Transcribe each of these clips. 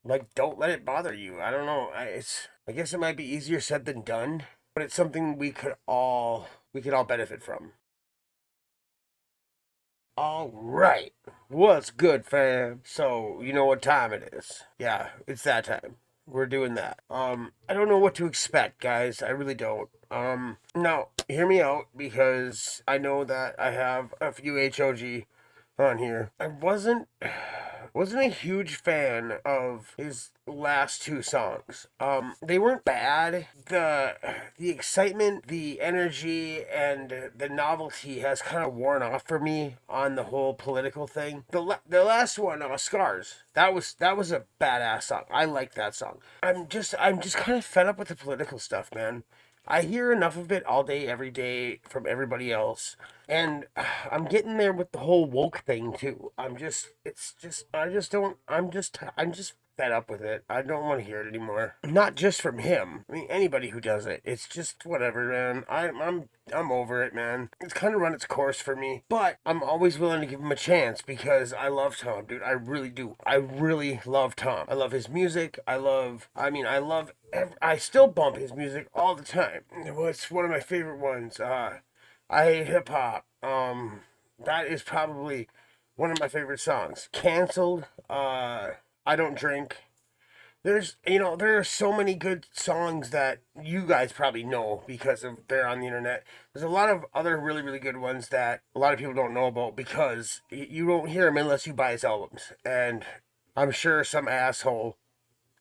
Like, don't let it bother you. I don't know. I guess it might be easier said than done, but it's something we could all benefit from. All right. What's good, fam? So, you know what time it is. Yeah, it's that time. We're doing that. I don't know what to expect, guys. I really don't. Now, hear me out because I know that I have a few HOG on here. I wasn't a huge fan of his last two songs. They weren't bad. The excitement, the energy, and the novelty has kind of worn off for me on the whole political thing. The last one, Scars. That was a badass song. I like that song. I'm just kind of fed up with the political stuff, man. I hear enough of it all day, every day from everybody else. And I'm getting there with the whole woke thing too. I'm just fed up with it. I don't want to hear it anymore. Not just from him. I mean, anybody who does it. It's just whatever, man. I'm over it, man. It's kind of run its course for me. But I'm always willing to give him a chance because I love Tom, dude. I really do. I really love Tom. I love his music. I still bump his music all the time. It's one of my favorite ones. I hate hip hop. That is probably one of my favorite songs. Cancelled. I don't drink. There are so many good songs that you guys probably know because of they're on the internet. There's a lot of other really, really good ones that a lot of people don't know about because you don't hear them unless you buy his albums. And I'm sure some asshole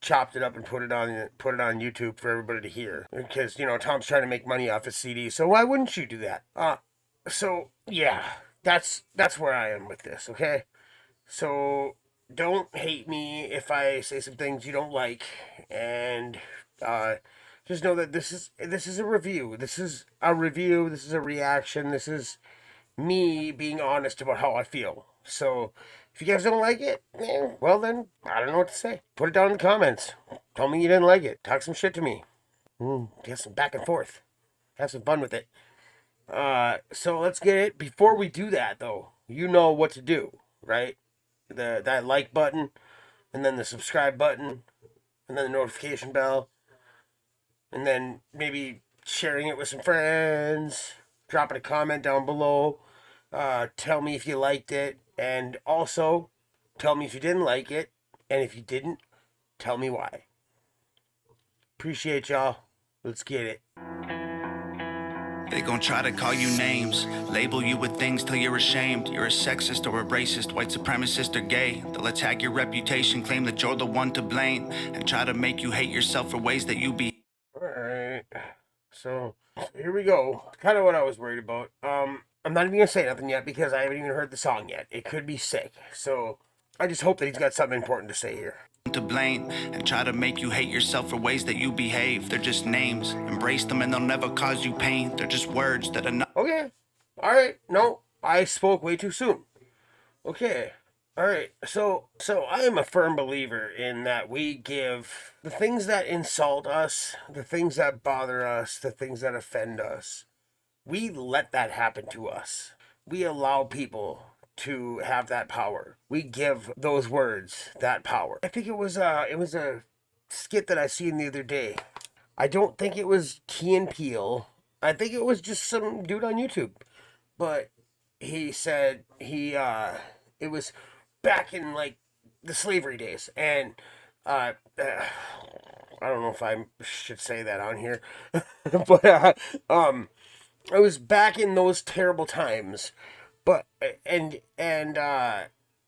chopped it up and put it on YouTube for everybody to hear because Tom's trying to make money off his CD. So why wouldn't you do that? So yeah, that's where I am with this. Okay, so don't hate me if I say some things you don't like, and uh, just know that this is a review. This is a review. This is a reaction. This is me being honest about how I feel. So if you guys don't like it, well then I don't know what to say. Put it down in the comments. Tell me you didn't like it. Talk some shit to me. Get some back and forth. Have some fun with it. So let's get it. Before we do that, though, you know what to do, right? That like button, and then the subscribe button, and then the notification bell, and then maybe sharing it with some friends, dropping a comment down below. Tell me if you liked it, and also tell me if you didn't like it, and if you didn't, tell me why. Appreciate y'all. Let's get it. They gon' try to call you names, label you with things till you're ashamed. You're a sexist or a racist, white supremacist or gay. They'll attack your reputation, claim that you're the one to blame, and try to make you hate yourself for ways that you be. All right. So here we go. Kind of what I was worried about. I'm not even gonna say nothing yet because I haven't even heard the song yet. It could be sick. So I just hope that he's got something important to say here. To blame and try to make you hate yourself for ways that you behave. They're just names. Embrace them and they'll never cause you pain. They're just words that are not. Okay. All right. No, I spoke way too soon. Okay. All right. So I am a firm believer in that we give the things that insult us, the things that bother us, the things that offend us. We let that happen to us. We allow people to have that power. We give those words that power. I think it was a skit that I seen the other day. I don't think it was Key and Peele. I think it was just some dude on YouTube. But he said it was back in like the slavery days, and I don't know if I should say that on here, but it was back in those terrible times. But and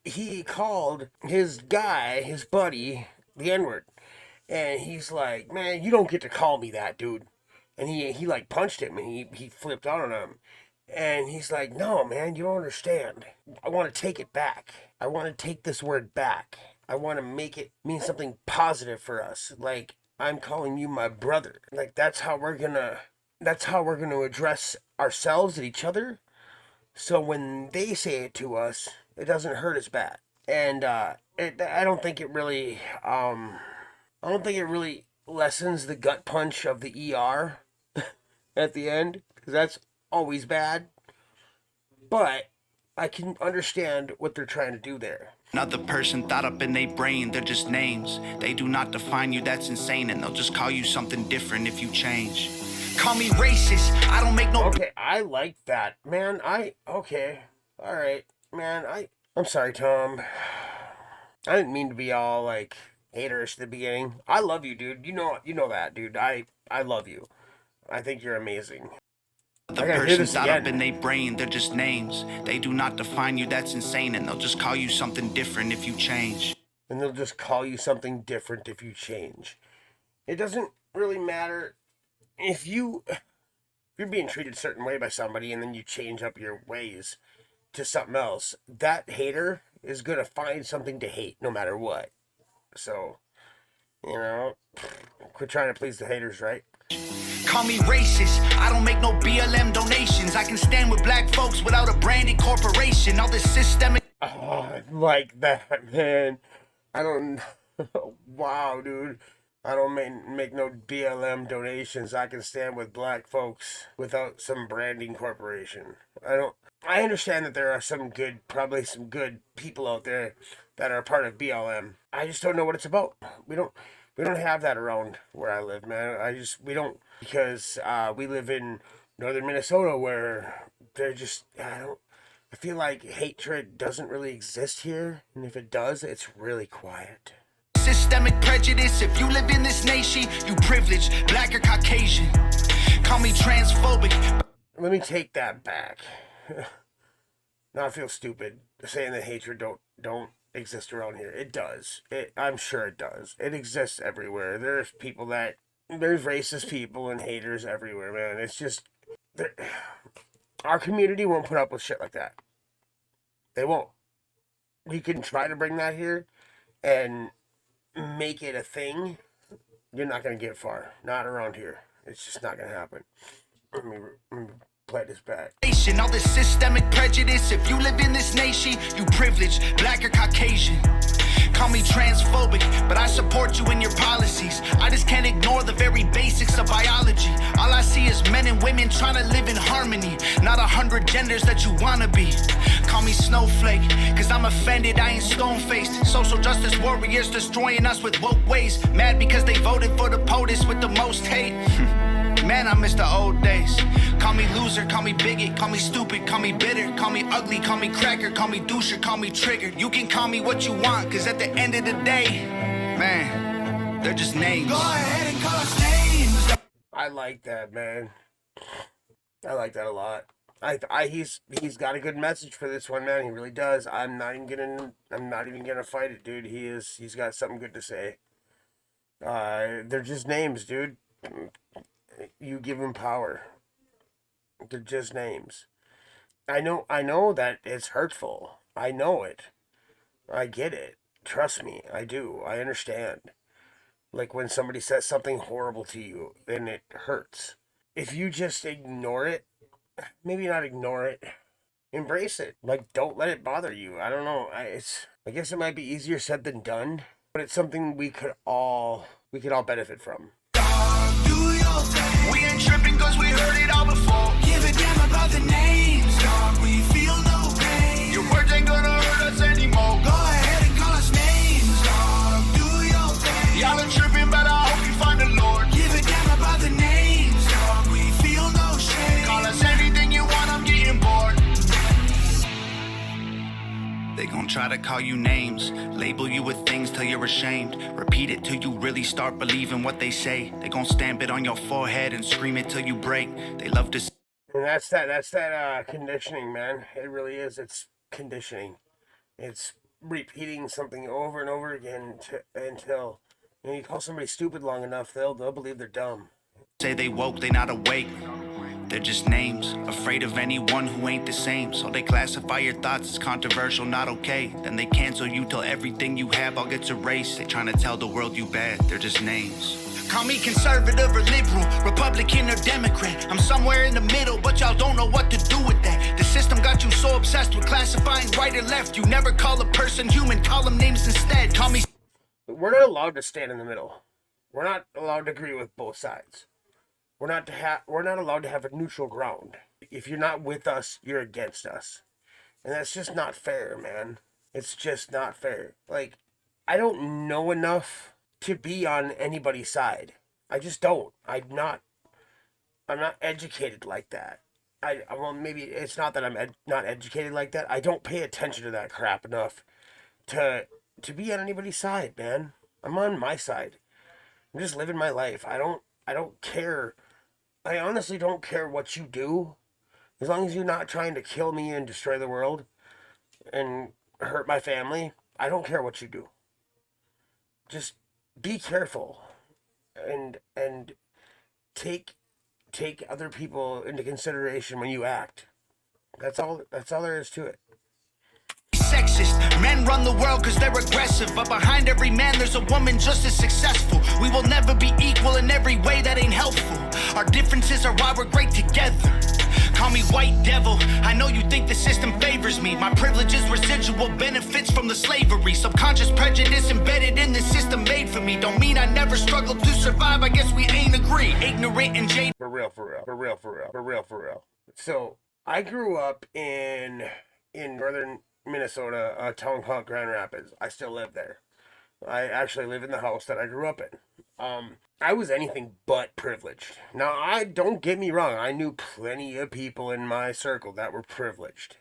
he called his guy, his buddy, the N word, and he's like, "Man, you don't get to call me that, dude." And he like punched him, and he flipped out on him. And he's like, "No, man, you don't understand. I want to take it back. I want to take this word back. I want to make it mean something positive for us. Like, I'm calling you my brother. Like, that's how we're gonna address ourselves and each other. So when they say it to us, it doesn't hurt as bad." And I don't think it really, I don't think it really lessens the gut punch of the ER at the end, because that's always bad. But I can understand what they're trying to do there. Another person thought up in their brain, they're just names. They do not define you, that's insane. And they'll just call you something different if you change. Call me racist, I don't make no... Okay, I like that. Man, okay. Alright, man, I'm sorry, Tom. I didn't mean to be all, like, haterish at the beginning. I love you, dude. You know that, dude. I love you. I think you're amazing. The person thought up in their brain, they're just names. They do not define you, that's insane. And they'll just call you something different if you change. And they'll just call you something different if you change. It doesn't really matter if you're being treated a certain way by somebody and then you change up your ways to something else. That hater is going to find something to hate no matter what. So, quit trying to please the haters, right? Call me racist, I don't make no BLM donations. I can stand with black folks without a branded corporation. All this systemic... Oh, I like that, man. I don't... Wow, dude. I don't make no BLM donations. I can stand with black folks without some branding corporation. I understand that there are probably some good people out there that are part of BLM. I just don't know what it's about. We don't have that around where I live, man. We don't, because we live in northern Minnesota where I feel like hatred doesn't really exist here. And if it does, it's really quiet. Systemic prejudice, if you live in this nation, you privileged, black or Caucasian. Call me transphobic. Let me take that back. Now I feel stupid saying that hatred don't exist around here. It does. I'm sure it does. It exists everywhere. There's racist people and haters everywhere, man. It's just our community won't put up with shit like that. They won't. We can try to bring that here and make it a thing. You're not gonna get far. Not around here. It's just not gonna happen. Let me play this back. All this systemic prejudice, if you live in this nation, you privileged, black or Caucasian. Call me transphobic, but I support you in your policies. I just can't ignore the very basics of biology. All I see is men and women trying to live in harmony, not 100 genders that you wanna be. Call me snowflake, cause I'm offended, I ain't stone-faced. Social justice warriors destroying us with woke ways. Mad because they voted for the POTUS with the most hate. Man, I miss the old days. Call me loser, call me bigot, call me stupid, call me bitter, call me ugly, call me cracker, call me doucher, call me triggered. You can call me what you want, cause at the end of the day, man, they're just names. Go ahead and call us names. I like that, man. I like that a lot. He's got a good message for this one, man. He really does. I'm not even gonna fight it, dude. He's got something good to say. They're just names, dude. You give them power. They're just names. I know that it's hurtful. I know it. I get it. Trust me, I do. I understand. Like when somebody says something horrible to you, then it hurts. If you just ignore it, maybe not ignore it, embrace it. Like, don't let it bother you. I don't know. I guess it might be easier said than done, but it's something we could all benefit from. We ain't tripping cause we heard it all before. Give a damn about the names, dog. We feel no pain. Your words ain't gonna hurt us anymore. Go ahead and call us names, dog. Do your thing. Y'all are tripping, but I hope you find the Lord. Give a damn about the names, dog. We feel no shame. Call us anything you want, I'm getting bored. They gon' try to call you names, label you with things till you're ashamed. Repeat it till you really start believing what they say. They gon' stamp it on your forehead and scream it till you break. They love to... And that's that conditioning, man. It really is. It's conditioning. It's repeating something over and over again until you call somebody stupid long enough, they'll believe they're dumb. Say they woke, they not awake. They're just names, afraid of anyone who ain't the same. So they classify your thoughts as controversial, not okay. Then they cancel you till everything you have all gets erased. They trying to tell the world you bad, they're just names. Call me conservative or liberal, Republican or Democrat. I'm somewhere in the middle, but y'all don't know what to do with that. The system got you so obsessed with classifying right or left. You never call a person human, call them names instead. Call me... We're not allowed to stand in the middle. We're not allowed to agree with both sides. We're not allowed to have a neutral ground. If you're not with us, you're against us. And that's just not fair, man. It's just not fair. Like, I don't know enough to be on anybody's side. I just don't. I'm not educated like that. Well, maybe it's not that not educated like that. I don't pay attention to that crap enough to be on anybody's side, man. I'm on my side. I'm just living my life. I don't care. I honestly don't care what you do. As long as you're not trying to kill me and destroy the world and hurt my family, I don't care what you do. Just be careful and take other people into consideration when you act. That's all there is to it. Sexist. Men run the world cause they're aggressive, but behind every man there's a woman just as successful. We will never be equal in every way, that ain't helpful. Our differences are why we're great together. Call me white devil, I know you think the system favors me. My privilege is residual benefits from the slavery. Subconscious prejudice embedded in the system made for me. Don't mean I never struggled to survive, I guess we ain't agree. Ignorant and jaded. For real. So, I grew up in northern Minnesota, a town called Grand Rapids. I still live there. I actually live in the house that I grew up in. I was anything but privileged. Now, don't get me wrong. I knew plenty of people in my circle that were privileged.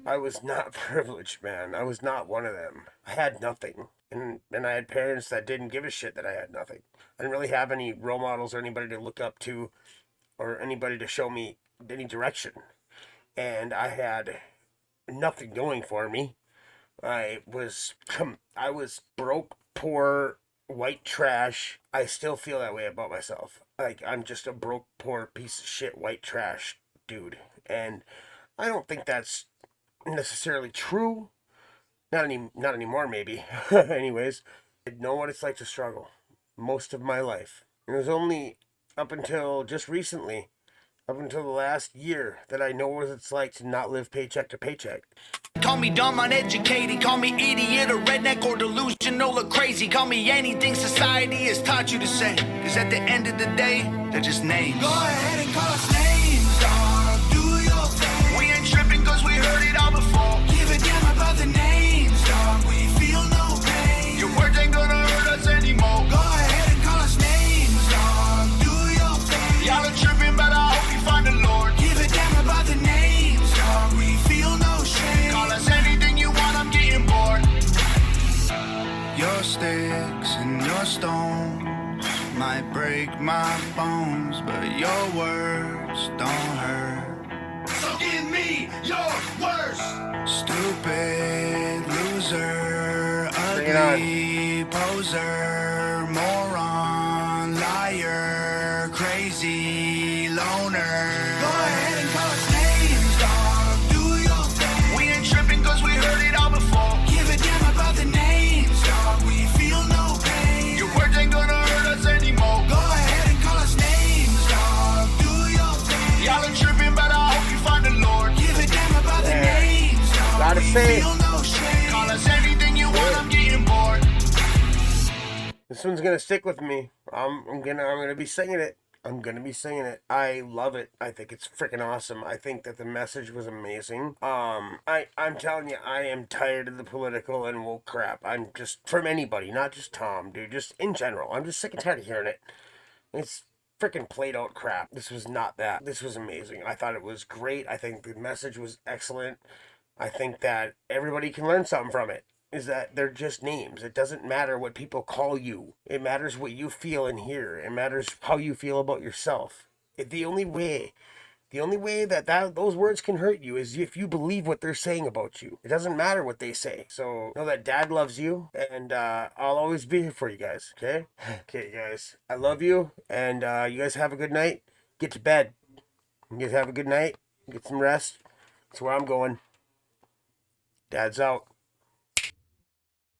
I was not privileged, man. I was not one of them. I had nothing. And I had parents that didn't give a shit that I had nothing. I didn't really have any role models or anybody to look up to or anybody to show me any direction. And I had nothing going for me. I was broke, poor, white trash. I still feel that way about myself. Like, I'm just a broke, poor piece of shit, white trash dude. And I don't think that's necessarily true. Not anymore, maybe. Anyways, I know what it's like to struggle most of my life. It was only up until just recently, up until the last year, that I know what it's like to not live paycheck to paycheck. Call me dumb, uneducated, call me idiot or redneck or delusional or crazy. Call me anything society has taught you to say. Cause at the end of the day, they're just names. Go ahead and call us names, dog. Do your thing. We ain't tripping cause we heard it all before. Give a damn about the names, dog. We feel no pain. Your words ain't gonna hurt us anymore. Go ahead and call us names, dog. Do your thing. Y'all are tripping, but I hope you find the Lord. Give a damn about the names, dog. We feel no shame. Call us anything you want, I'm getting bored. Your sticks and your stones might break my bones, but your words don't hurt. So give me your worst. Stupid loser, ugly poser, moron, liar, crazy loner. Go ahead and call us names, dog. Do your thing. We ain't tripping cause we heard it all before. Give a damn about the names, dog. We feel no pain. Your words ain't gonna hurt us anymore. Go ahead and call us names, dog. Do your thing. Y'all are tripping, but I hope you find the Lord. Give a damn about the names, dog. Gotta say it. Feel no shame. Call us anything you want, I'm getting bored. This one's gonna stick with me. I'm gonna be singing it. I love it. I think it's freaking awesome. I think that the message was amazing. I'm telling you, I am tired of the political and woke crap. I'm just, from anybody, not just Tom, dude, just in general. I'm just sick and tired of hearing it. It's freaking played out crap. This was not that. This was amazing. I thought it was great. I think the message was excellent. I think that everybody can learn something from it. Is that they're just names. It doesn't matter what people call you. It matters what you feel and hear. It matters how you feel about yourself. The only way that those words can hurt you is if you believe what they're saying about you. It doesn't matter what they say. So know that Dad loves you, and I'll always be here for you guys. Okay? Okay, guys. I love you, and you guys have a good night. Get to bed. You guys have a good night. Get some rest. That's where I'm going. Dad's out.